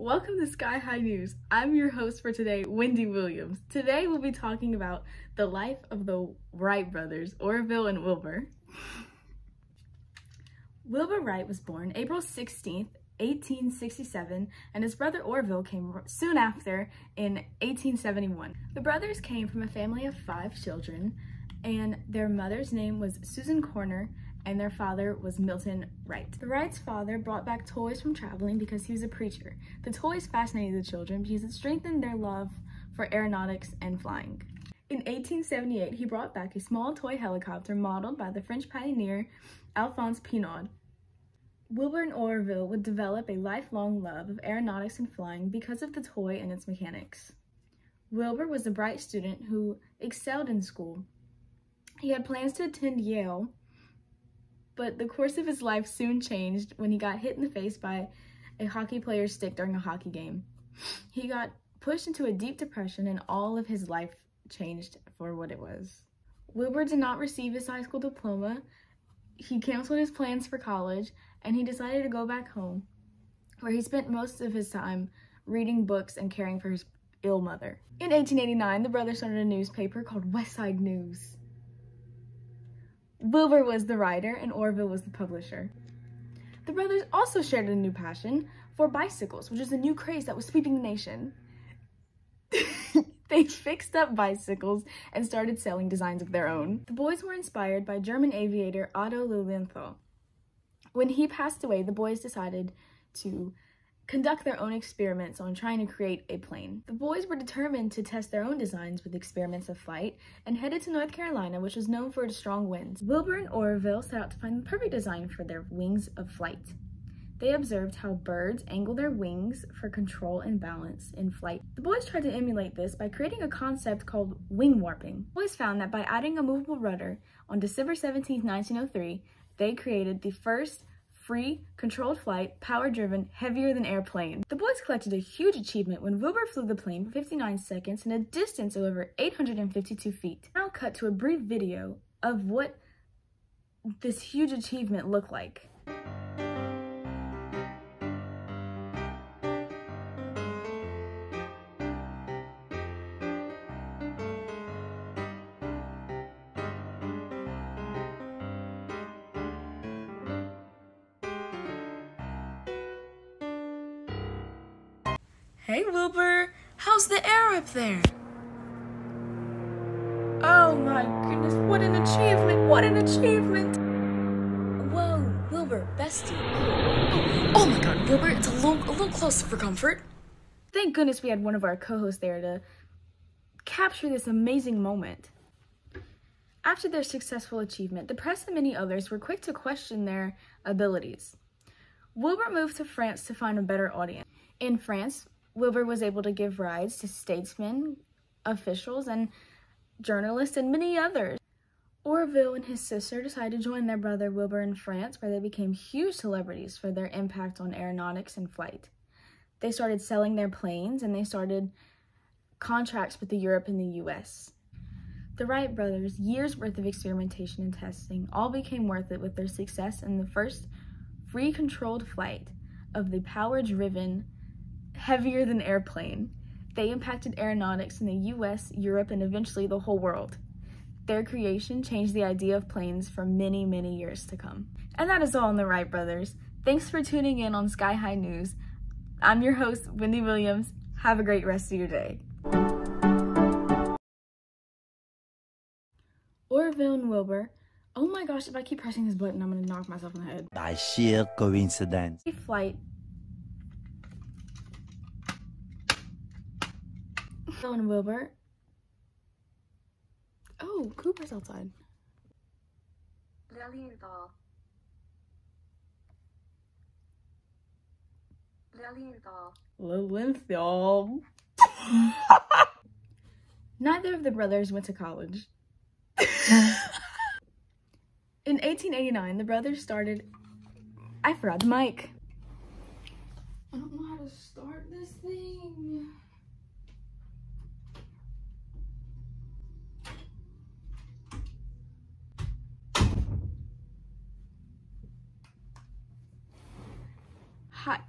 Welcome to Sky High News. I'm your host for today, Wendy Williams. Today we'll be talking about the life of the Wright brothers, Orville and Wilbur. Wilbur Wright was born April 16th, 1867, and his brother Orville came soon after in 1871. The brothers came from a family of 5 children, and their mother's name was Susan Corner, and their father was Milton Wright. The Wrights' father brought back toys from traveling because he was a preacher. The toys fascinated the children because it strengthened their love for aeronautics and flying. In 1878, he brought back a small toy helicopter modeled by the French pioneer Alphonse Pinard. Wilbur and Orville would develop a lifelong love of aeronautics and flying because of the toy and its mechanics. Wilbur was a bright student who excelled in school. He had plans to attend Yale, but the course of his life soon changed when he got hit in the face by a hockey player's stick during a hockey game. He got pushed into a deep depression, and all of his life changed for what it was. Wilbur did not receive his high school diploma. He canceled his plans for college, and he decided to go back home, where he spent most of his time reading books and caring for his ill mother. In 1889, the brothers started a newspaper called West Side News. Wilbur was the writer and Orville was the publisher. The brothers also shared a new passion for bicycles, which was a new craze that was sweeping the nation. They fixed up bicycles and started selling designs of their own. The boys were inspired by German aviator Otto Lilienthal. When he passed away, the boys decided to conduct their own experiments on trying to create a plane. The boys were determined to test their own designs with experiments of flight and headed to North Carolina, which was known for its strong winds. Wilbur and Orville set out to find the perfect design for their wings of flight. They observed how birds angle their wings for control and balance in flight. The boys tried to emulate this by creating a concept called wing warping. The boys found that by adding a movable rudder on December 17, 1903, they created the first free, controlled flight, power-driven, heavier-than-air plane. The boys collected a huge achievement when Wilbur flew the plane for 59 seconds in a distance of over 852 feet. Now cut to a brief video of what this huge achievement looked like. Hey Wilbur, how's the air up there? Oh my goodness, what an achievement, what an achievement! Whoa, Wilbur, bestie. Oh my god, Wilbur, it's a little close for comfort. Thank goodness we had one of our co-hosts there to capture this amazing moment. After their successful achievement, the press and many others were quick to question their abilities. Wilbur moved to France to find a better audience. In France, Wilbur was able to give rides to statesmen, officials, and journalists, and many others. Orville and his sister decided to join their brother Wilbur in France, where they became huge celebrities for their impact on aeronautics and flight. They started selling their planes, and they started contracts with Europe and the US. The Wright brothers' years' worth of experimentation and testing all became worth it with their success in the first free controlled flight of the power-driven, heavier-than-air plane. They impacted aeronautics in the US, Europe, and eventually the whole world. Their creation changed the idea of planes for many, many years to come. And that is all on the Wright brothers. Thanks for tuning in on Sky High News. I'm your host, Wendy Williams. Have a great rest of your day. Orville and Wilbur. Oh my gosh, if I keep pressing this button, I'm gonna knock myself in the head. By sheer coincidence. Flight. Orville and Wilbur. Oh, Cooper's outside. Lilienthal. Lilienthal. Neither of the brothers went to college. In 1889, the brothers started... I forgot the mic. I don't know how to start this thing. Hi.